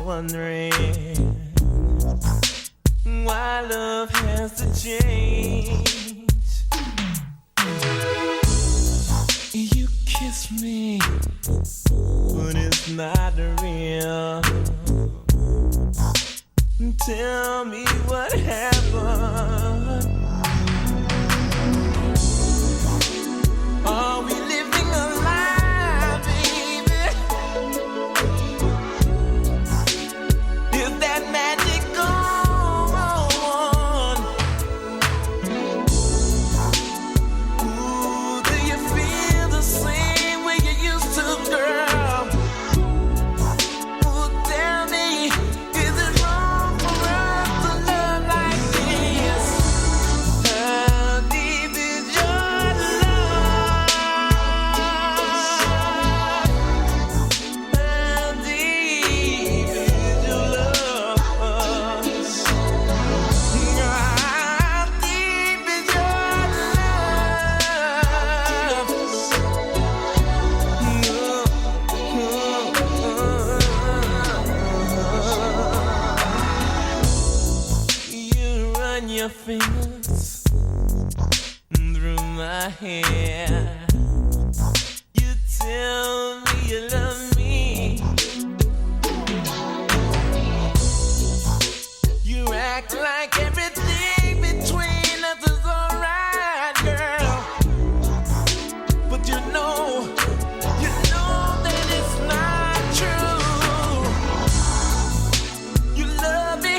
wondering why love has to change. You kiss me, but it's not real. Tell me what happened. Are we living a lie, baby? Is that magic gone? Ooh, do you feel the same way you used to, girl? Ooh, tell me, is it wrong for us to love like this? How deep is your love? How deep is your love? How deep is your love? You run your fingers through my hair. You tell me you love me. You act like everything between us is alright, girl. But you know that it's not true. You love me,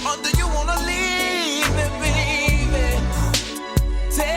or do you wanna leave me, baby? Tell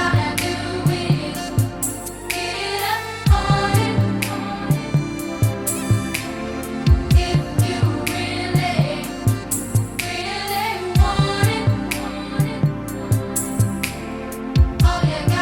All you got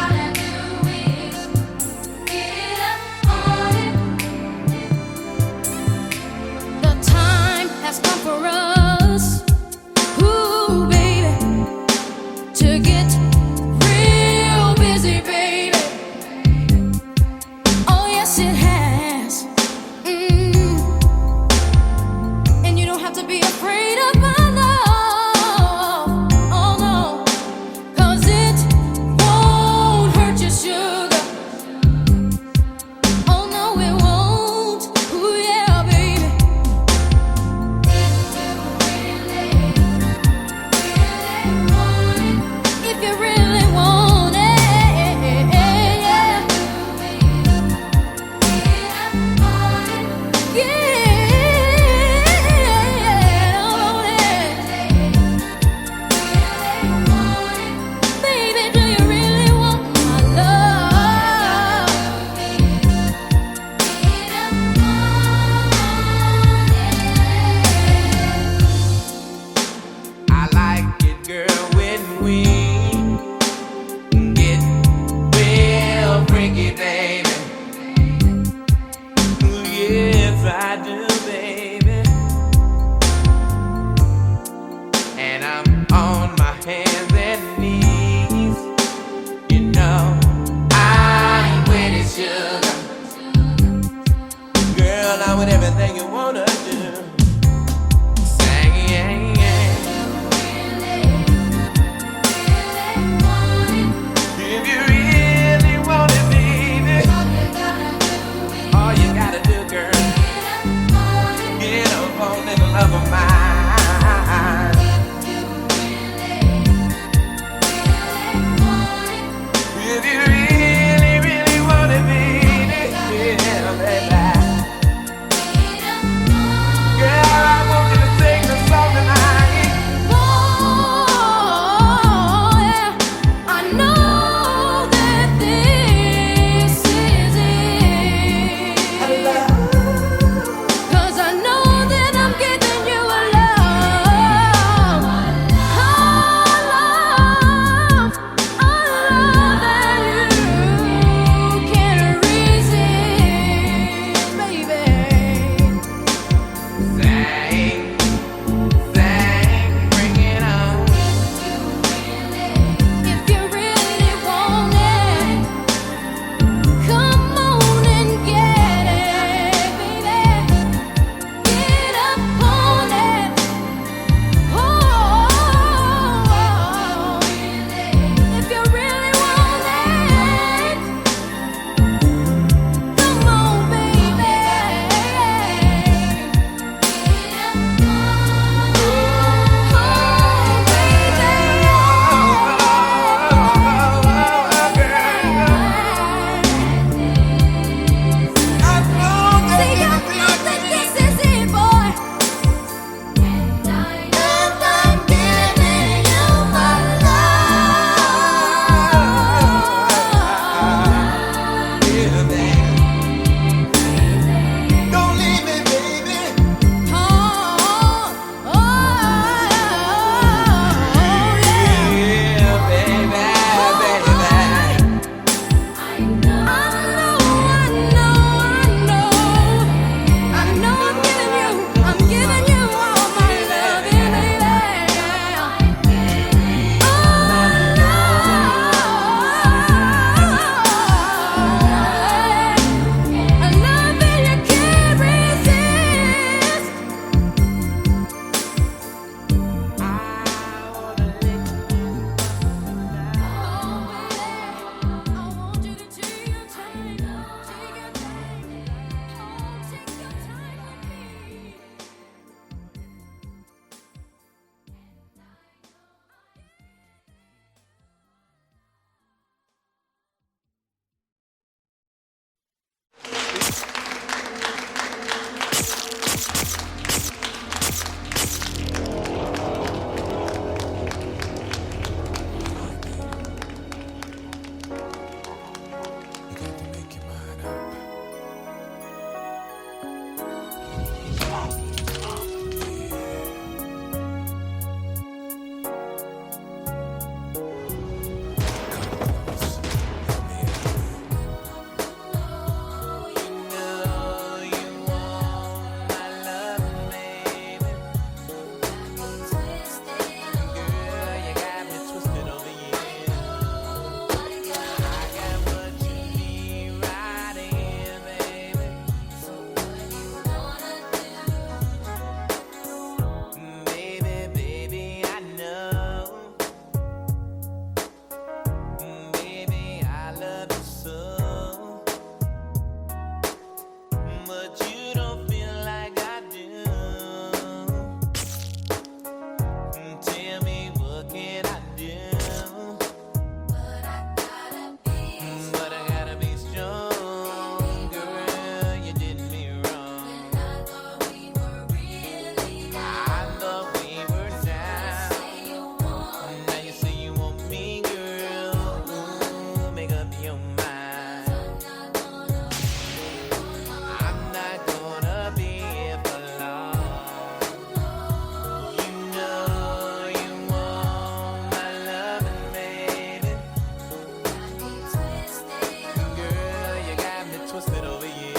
was spit over you.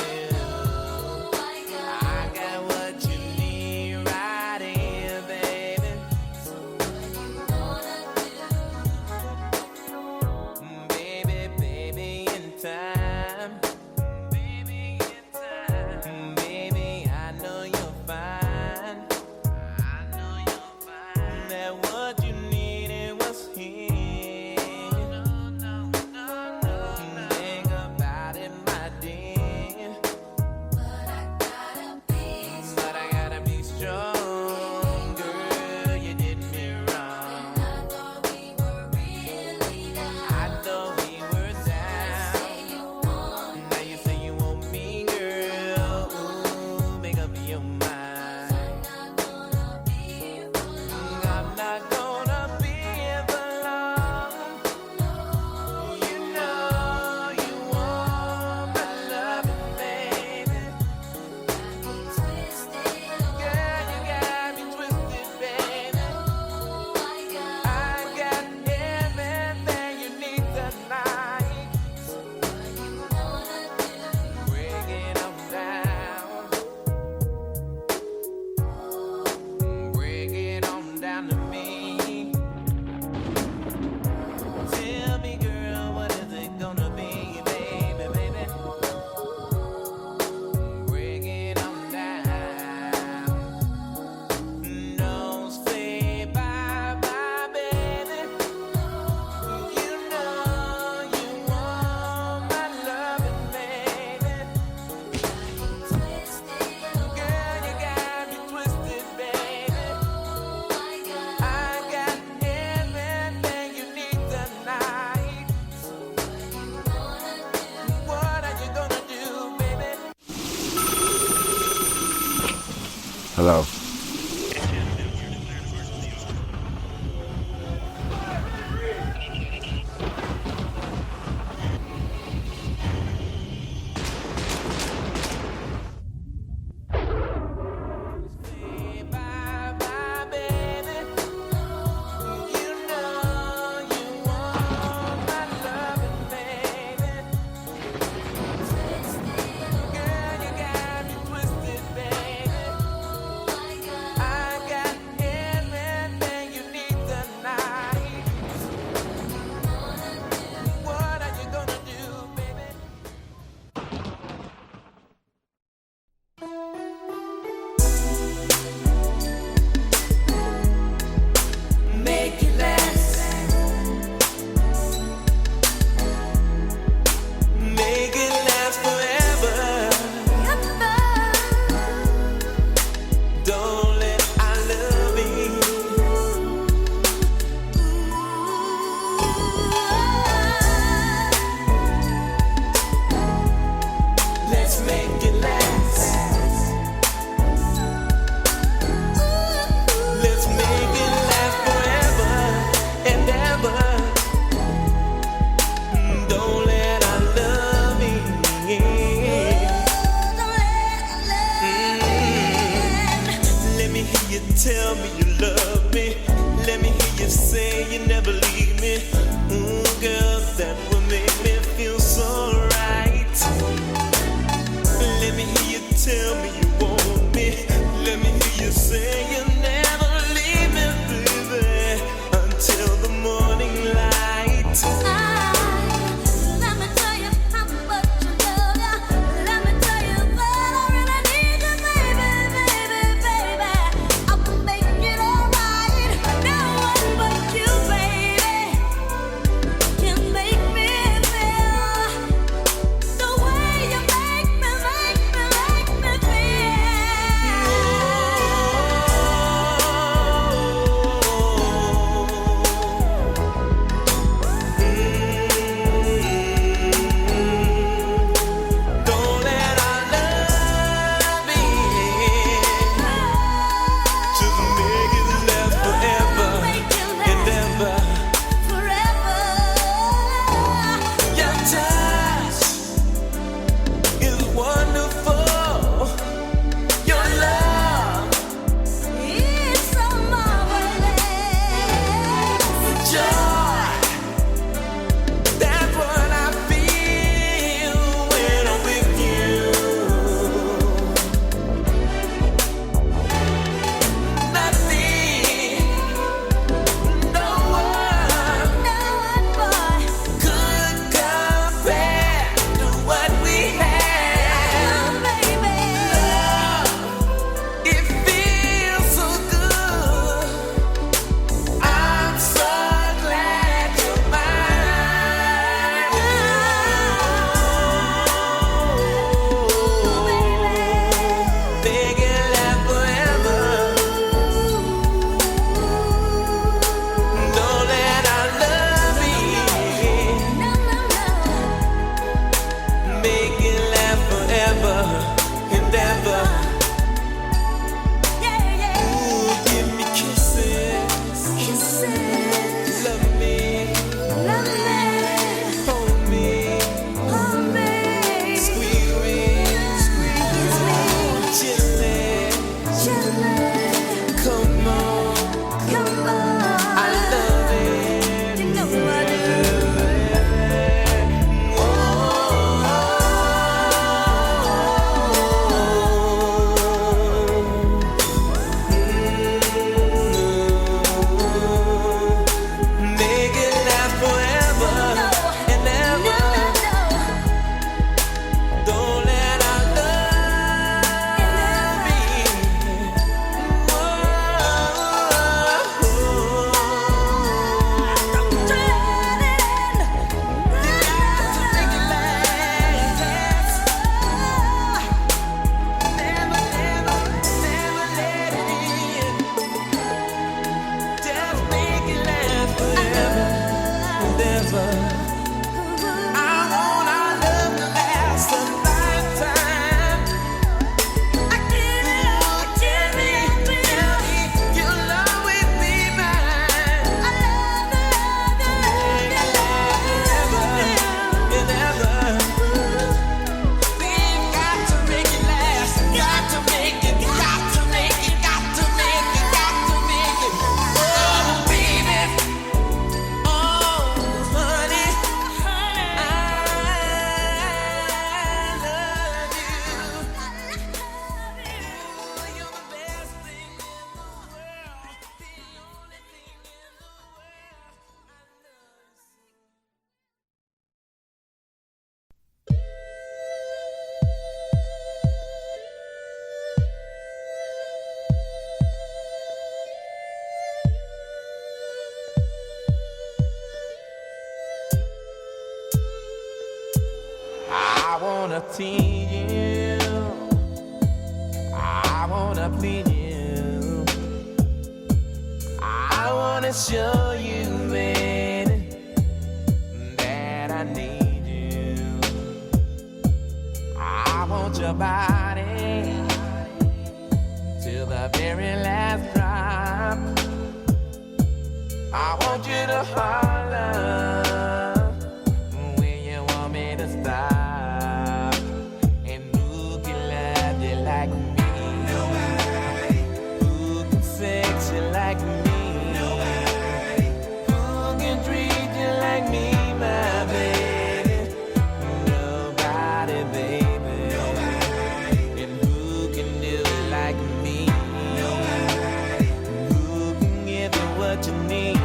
I got what you need right here, baby. Baby, baby, in time. Baby, in time. Baby, I know you're fine. I know you're fine. That what you needed was here. Think about it, my dear. But I gotta be strong, girl. You did me wrong. I thought we were down. Now you say you want me, girl. Ooh, make up your mind. I'm not gonna be here for long. You know you want my loving, baby. Girl, you got me twisted, baby. I got everything you need tonight. Break it on down. Break it on down to me. Tell me, girl, what is it gonna be, baby, baby? Break it on down. Don't say bye-bye, baby. You know you want my loving, baby. Girl, you got me twisted, baby. I got everything you need tonight. What are you gonna do, baby? Hello. Say bye-bye, baby. You know you want my loving, baby. Girl, you got me twisted, baby. I got everything you need tonight. What are you gonna do, baby? Make it last. Make it last forever. Don't let our love be. Let's make it last. Let's make it last forever and ever. Don't let our love be. Let me hear you tell me you love me. Let me hear you say you never leave me. Ooh, girl, that would make me feel so right. Let me hear you tell me you want me. Let me hear you say you never leave me, baby, until the morning light. Let me tell you how much I love ya. Let me tell you that I really need you, baby, baby, baby. I will make it alright. No one but you, baby, can make me feel the way you make me feel. tease you. I wanna please you. I wanna show you, man, that I need you. I want your body till the very last drop. I want you to holler when you want me to stop. And who can love you like me? Nobody. Who can sex you like me? Nobody. Who can treat you like me, my baby? Nobody, baby. Nobody. And who can do it like me? Nobody. Who can give you what you need?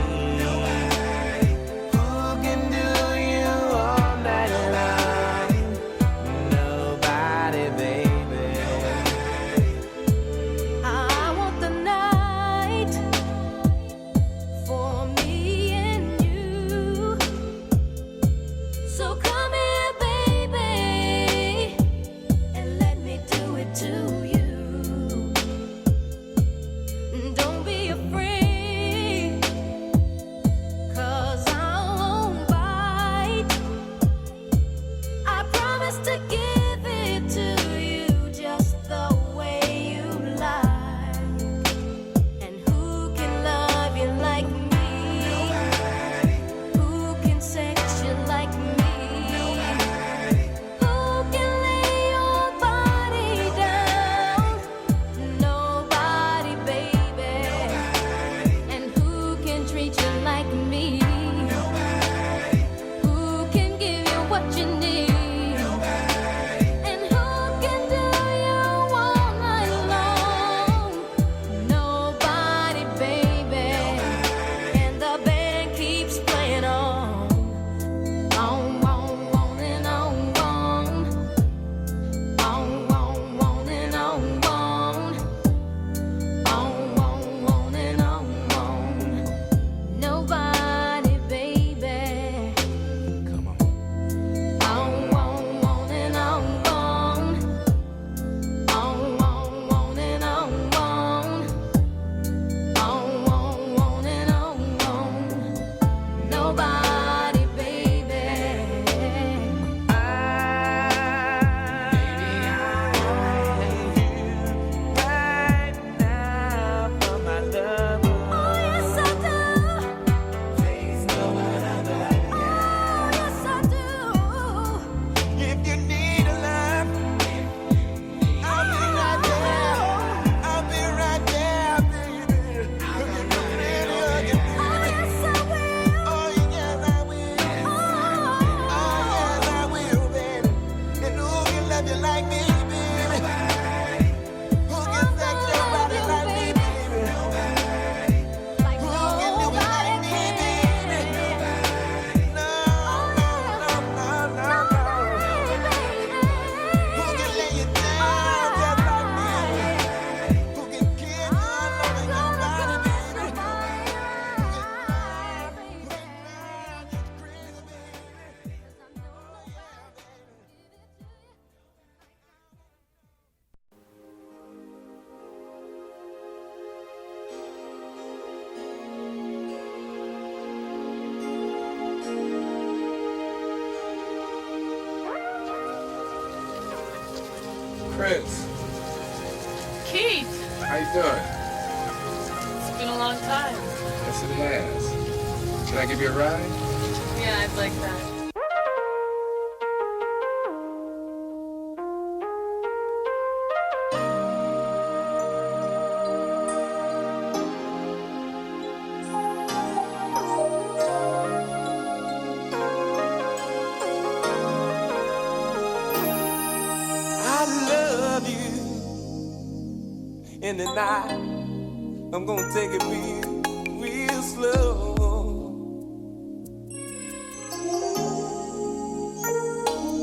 Prince, Keith, how you doing? it's been a long time. Yes, it has. Can I give you a ride? Yeah, I'd like that. In the night, I'm gonna take it real slow.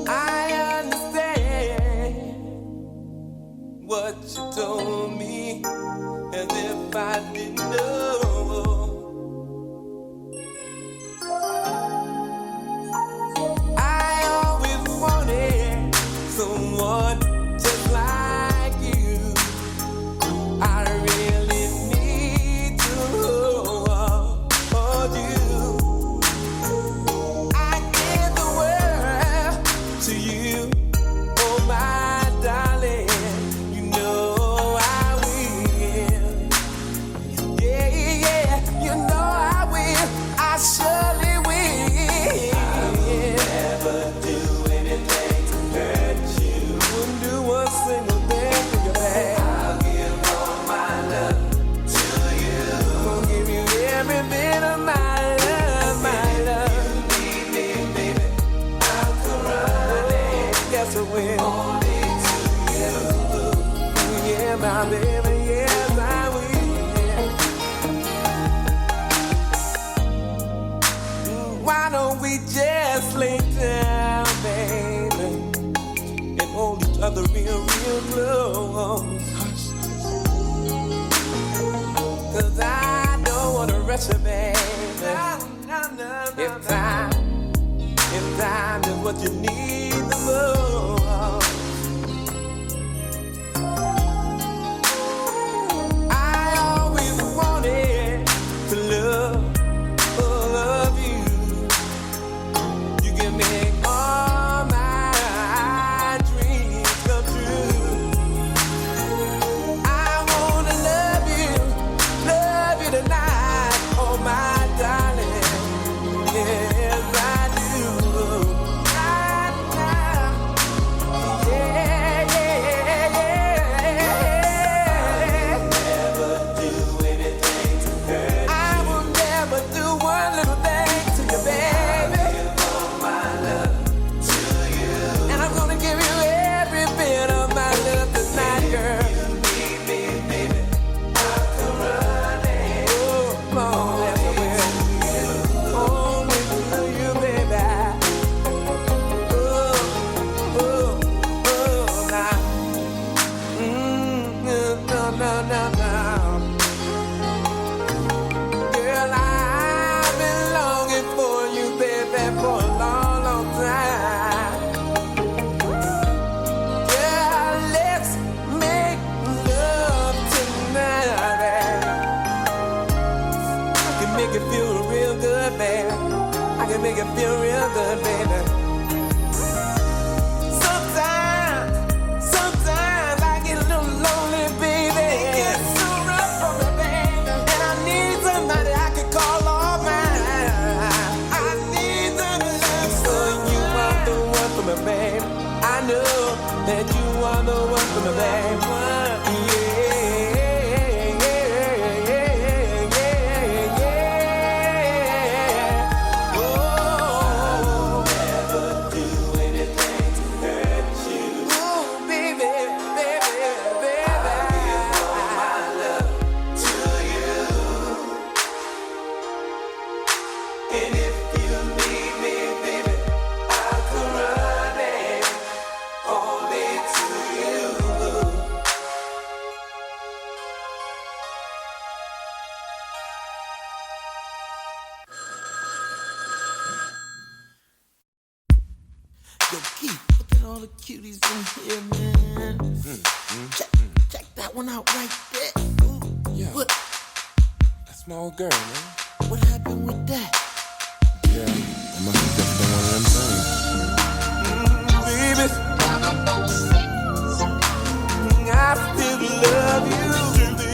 I understand what you told me as if I didn't know. I always wanted so one just like you. I really need to hold you. I give the world to you, oh my darling. You know I will. Yeah, yeah, you know I will. I surely will. I'll never do anything to hurt you. Wouldn't do one single thing for your back. I'll give all my love to you. Gonna give you every bit of my love, my love. If you need me, baby, I'll come running. Yes, I will. Only to you. Yeah, my baby, yes, I will. Why don't we just lay down, baby, and hold each other real, real close? 'Cause I don't wanna rush you, baby. If time is what you need the most. I always wanted to love you. You can make all my dreams come true. I wanna love you tonight, oh my darling. Yes, I do. Right now. Yeah, yeah, yeah. I'll never do anything to hurt. I will never do one little thing to you, baby. I'll give all my love to you. And I'm gonna give you every bit of my love tonight, girl. If you need me, baby, I'll come running. Oh, come on, yes, I will. Only to you, baby. Oh, now. No. Girl, I've been longing for you, baby, for a long, long time. Girl, let's make love tonight. I can make it feel real good, baby. I can make it feel real good, baby. Sometimes I get a little lonely, baby. It gets so rough for me, baby. And I need somebody I can call all mine. I need some love. So you are the one for me, babe. I know that you are the one for me, babe. Oh, never do anything to hurt you. Oh, baby. I'll give all my love to you. And if you need me, baby, I'll come running. Only to you. Yo, Keith, look at all the cuties in here, man. Check that one out right there. Ooh, Yeah. What That's my old girl, man. happened with that? Yeah, I must have just been one of them things. Baby, I still love you, baby.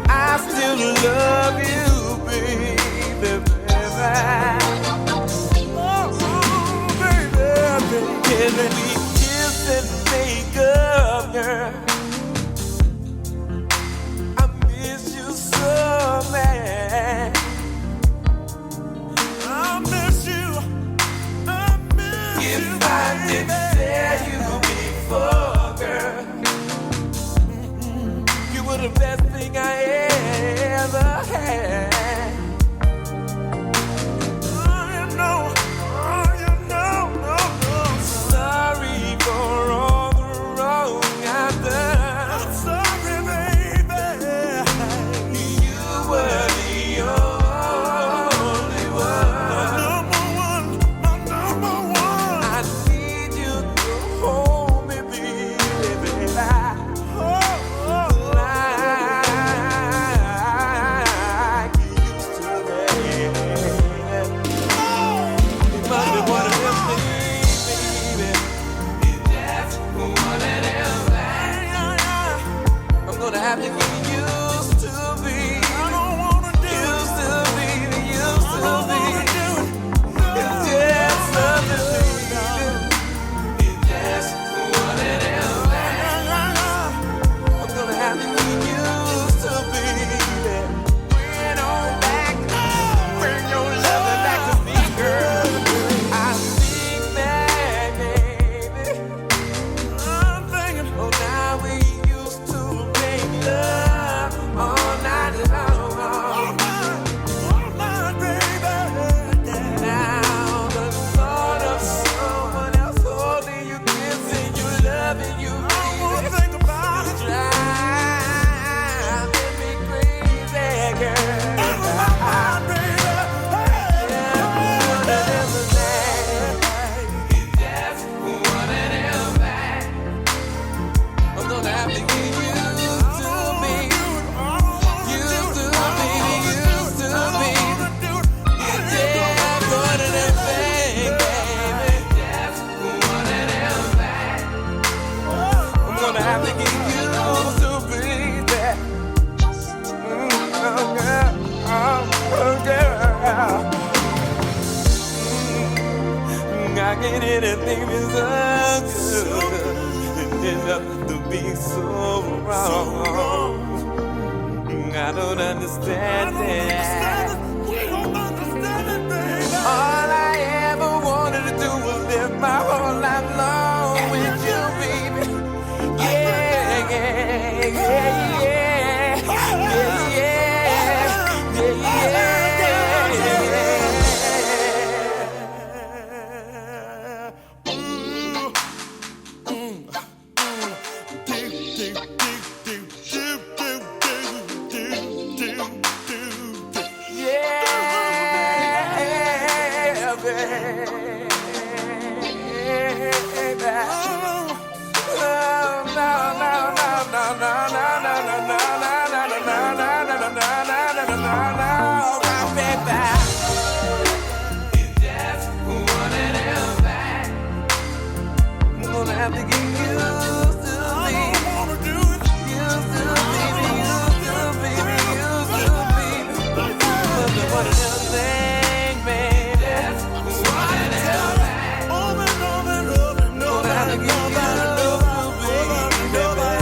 I still love you, baby. Oh, baby, can we kiss and make up, girl? I miss you so, man. I miss you. If I didn't tell you before, girl, you were the best thing I ever had. Sorry for all the wrong I've done. I'm sorry, baby. have to get used to be. I don't wanna do used to be, used to be. It's just something to do. It's just one of them things. I'm gonna have to get used to be there. Bring on back, bring your loving back to me, girl. I think that, baby. I'm thinking, oh, now we used to make love all night long. All night, baby. Now the thought of someone else holding you, kissing you, loving you, baby, think about it. Driving me crazy, girl. I'm gonna have to get used to me. Used to be, used to be. Yeah, I'm one of them things, baby. One of them things. I'm gonna have to get used to be that. Oh, girl. Oh, girl. I get anything that's so good. It ended up to be so wrong. I don't understand it. All I ever wanted to do was live my whole life long with you, baby. Yeah, yeah, yeah, yeah. Yeah, yeah, yeah, yeah. Have to get used to me. Used to be, used to be, used to be. But one of them things, baby. One of them things. Gonna have to get used to be, baby.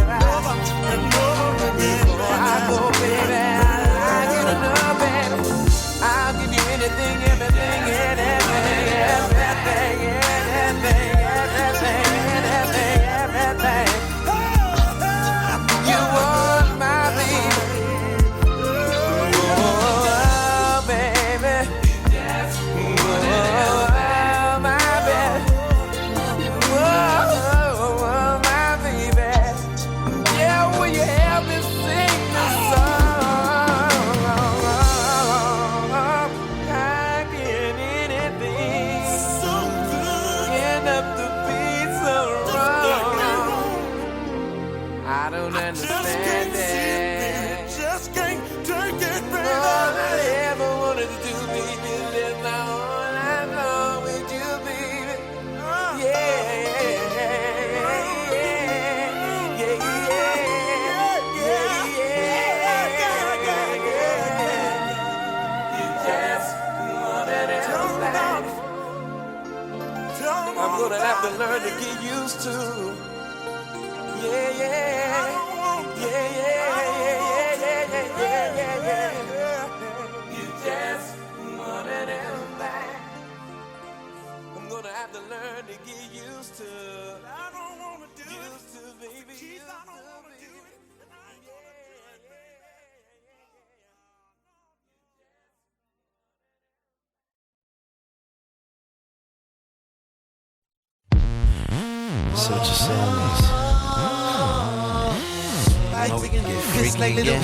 Before I go, baby, I get enough, baby. I'll give you anything, everything, anything, everything, anything, everything. You want my baby. Oh, baby. Oh, my baby. Oh, my baby. Yeah, will you help me sing this song? I get anything. So good. End up to be so wrong. I don't understand it. Just can't take it, baby. All I ever wanted to do, baby, is live my whole life long with you, baby. Yeah, yeah, yeah, You just wanted it. I'm gonna have to learn to get used to. Yeah, yeah, yeah, yeah, yeah. You just wanted him back. I'm gonna have to learn to get used to. I don't wanna do used to, baby. Used to, baby. So what you saying is, know we can get freaky again.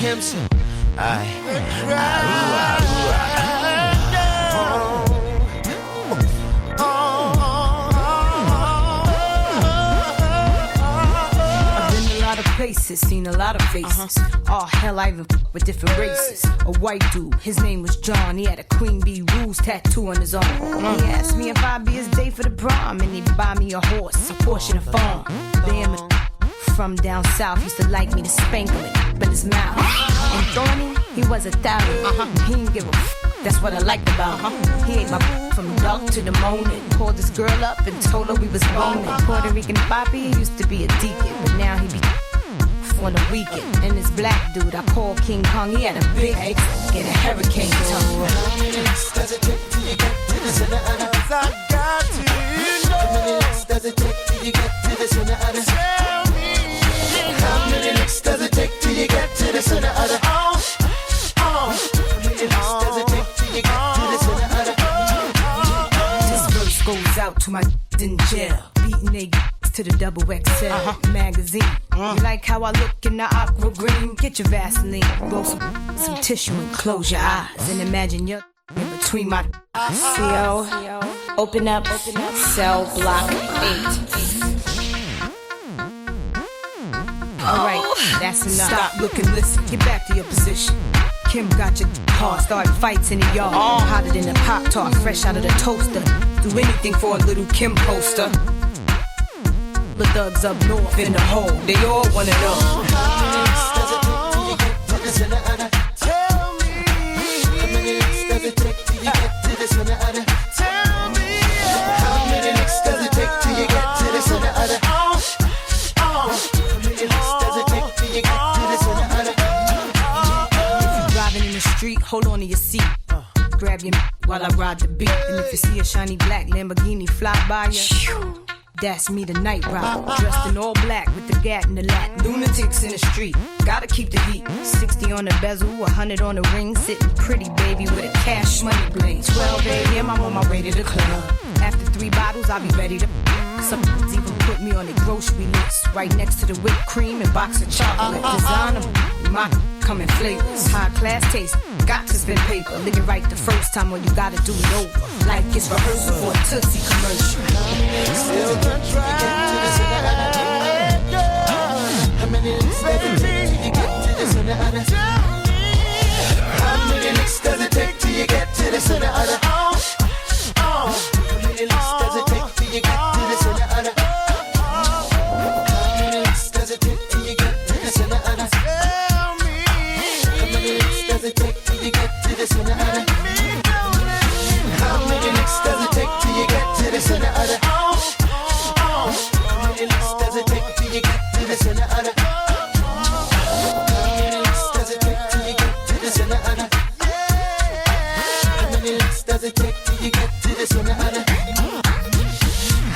Places, seen a lot of faces. Oh hell, I even with different races. A white dude, his name was John. He had a Queen Bee Rules tattoo on his arm. He asked me if I'd be his date for the prom, and he'd buy me a horse, a portion of farm. Damn it, from down south used to like me to spank him in his mouth. And Thorny, he was a thousand. He didn't give a that's what I liked about him. He ate my from dark to the morning. Called this girl up and told her we was boning. Puerto Rican Poppy used to be a deacon, but now he be on the weekend. And this black dude I call King Kong, he had a big egg and a hurricane tongue. How many licks does it take till you get to the center of the I got to know. How many licks does it take till you get to the center of the tell me. How many licks does it take till you get to the center of the How many licks does it take till you get to the center of the This verse goes out to my in jail, beating they to the double XL magazine. You like how I look in the aqua green? Get your Vaseline, roll some tissue and close your eyes and imagine you're in between my CO. Open up, cell block 8. Alright, that's enough. Stop, look and listen. Get back to your position. Kim got your hard, start fights in the yard. Hotter than a Pop-Tart, fresh out of the toaster. Do anything for a little Kim poster. The thugs up north in the hole, they all wanna know. How many licks does it take till you get to the center of the tell me. How many licks does it take till you get to the center of the tell me. How many licks does it take till you get to the center of the How many licks does it take till you get to the center of the If you driving in the street, hold on to your seat. Grab your while I ride the beat. And if you see a shiny black Lamborghini fly by you, that's me the night rider, dressed in all black with the gat in the lap. Lunatics in the street, gotta keep the heat. 60 on the bezel, 100 on the ring. Sitting pretty, baby, with a cash money bling. 12 a.m., I'm on my way to the club. After 3 bottles, I'll be ready to some even put me on the grocery list, right next to the whipped cream and box of chocolate. Designer, my coming flavors, high class taste. Got to spend paper, live it right the first time, or you gotta do it over. Like it's rehearsal for a Tootsie commercial. still the try. How many licks does it take till you get to the center of the how many licks does it take till you get to the center of the how many licks does it take till you get to the center of the how many licks does it take till you get to the center of the tell me. How many licks does it take till you get to the center of the how many licks does it take till you get to the center of the how many licks does it take till you get to the center of the how many licks does it take till you get to the center of the how many licks does it take till you get to the center of the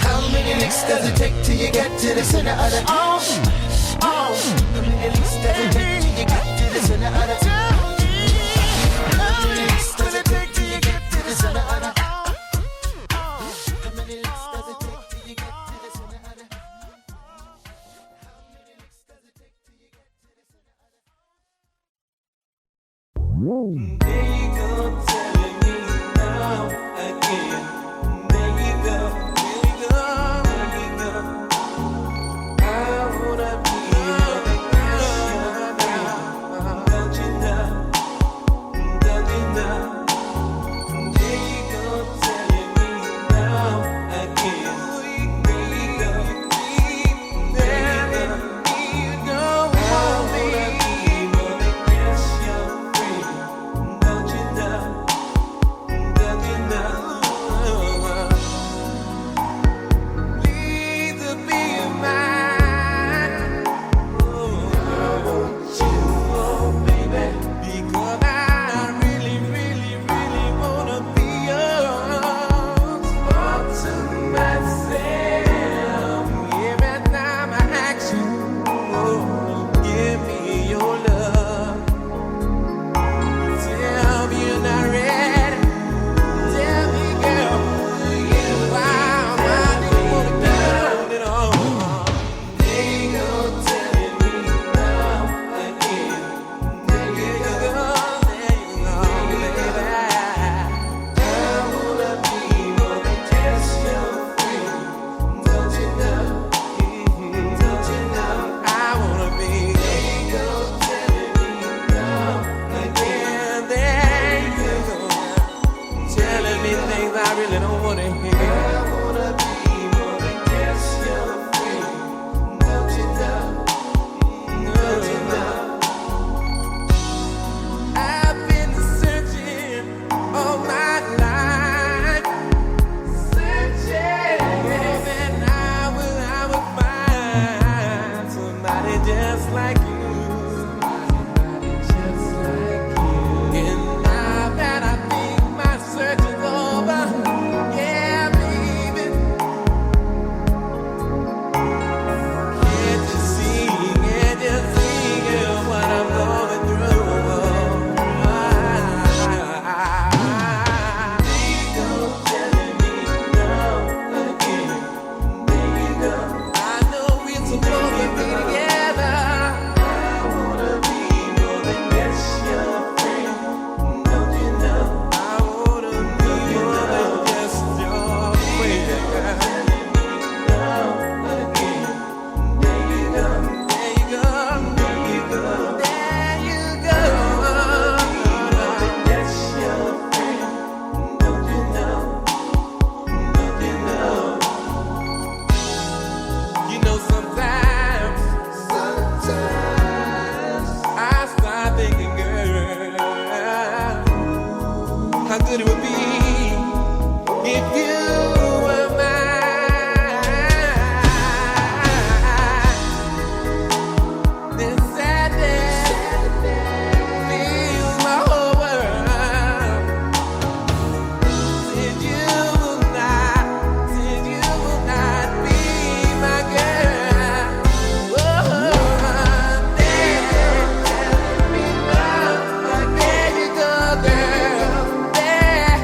how many licks does it take till you get to the center of the how many licks does it take till you get to the center of the how many licks does it take till you get to the center of the how many licks does it take till you get to the center of the how many licks does it take till you get to the center of the there you go, telling me now again. There you go, there you go, there you go. I wanna be your now. Don't you know? Don't you know? There you go, telling me now again. There you go, there you go. I wanna be more than just your friend. Don't you know? good it would be if you were mine. This sadness fills my whole world. Since you will not be my girl. Oh, there you go, girl. There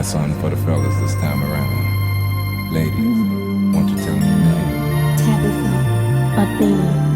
got something for the fellas this time around. Ladies, won't you tell me your name? Tabitha, a thing.